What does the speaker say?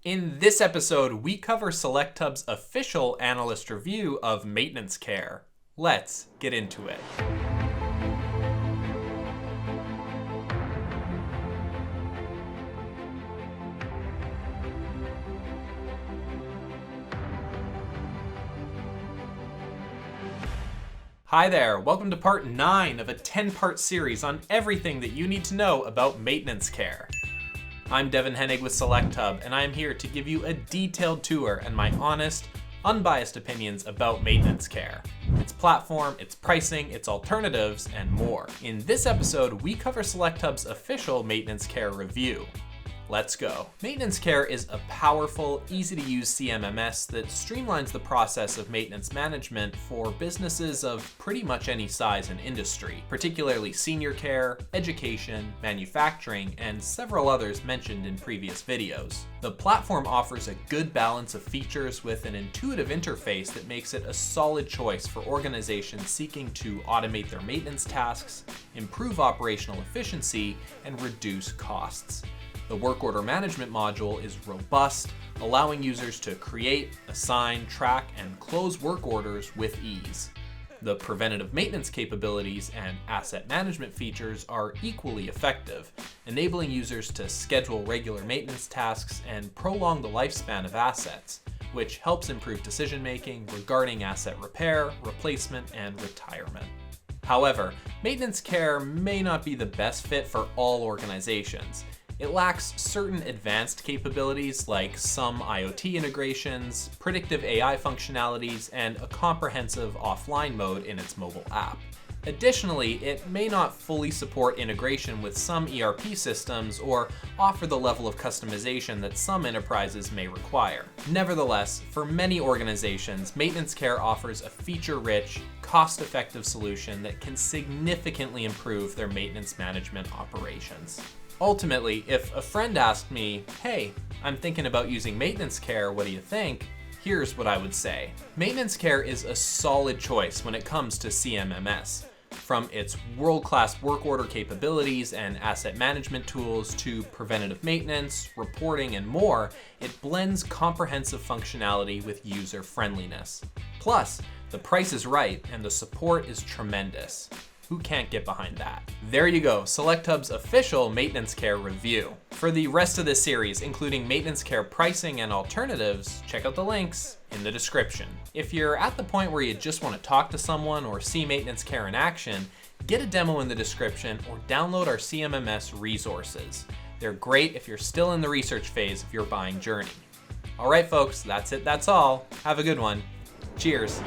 In this episode, we cover SelectHub's official analyst review of maintenance care. Let's get into it. Hi there, welcome to part 9 of a 10-part series on everything that you need to know about maintenance care. I'm Devon Hennig with SelectHub, and I am here to give you a detailed tour and my honest, unbiased opinions about maintenance care, its platform, its pricing, its alternatives, and more. In this episode, we cover SelectHub's official maintenance care review. Let's go. Maintenance Care is a powerful, easy-to-use CMMS that streamlines the process of maintenance management for businesses of pretty much any size and industry, particularly senior care, education, manufacturing, and several others mentioned in previous videos. The platform offers a good balance of features with an intuitive interface that makes it a solid choice for organizations seeking to automate their maintenance tasks, improve operational efficiency, and reduce costs. The work order management module is robust, allowing users to create, assign, track, and close work orders with ease. The preventative maintenance capabilities and asset management features are equally effective, enabling users to schedule regular maintenance tasks and prolong the lifespan of assets, which helps improve decision-making regarding asset repair, replacement, and retirement. However, maintenance care may not be the best fit for all organizations. It lacks certain advanced capabilities like some IoT integrations, predictive AI functionalities, and a comprehensive offline mode in its mobile app. Additionally, it may not fully support integration with some ERP systems or offer the level of customization that some enterprises may require. Nevertheless, for many organizations, maintenance care offers a feature-rich, cost-effective solution that can significantly improve their maintenance management operations. Ultimately, if a friend asked me, "Hey, I'm thinking about using maintenance care, what do you think?" here's what I would say. Maintenance care is a solid choice when it comes to CMMS. From its world-class work order capabilities and asset management tools to preventative maintenance, reporting, and more, it blends comprehensive functionality with user friendliness. Plus, the price is right and the support is tremendous. Who can't get behind that? There you go, SelectHub's official maintenance care review. For the rest of this series, including maintenance care pricing and alternatives, check out the links in the description. If you're at the point where you just want to talk to someone or see maintenance care in action, get a demo in the description or download our CMMS resources. They're great if you're still in the research phase of your buying journey. All right, folks, that's it, that's all. Have a good one. Cheers.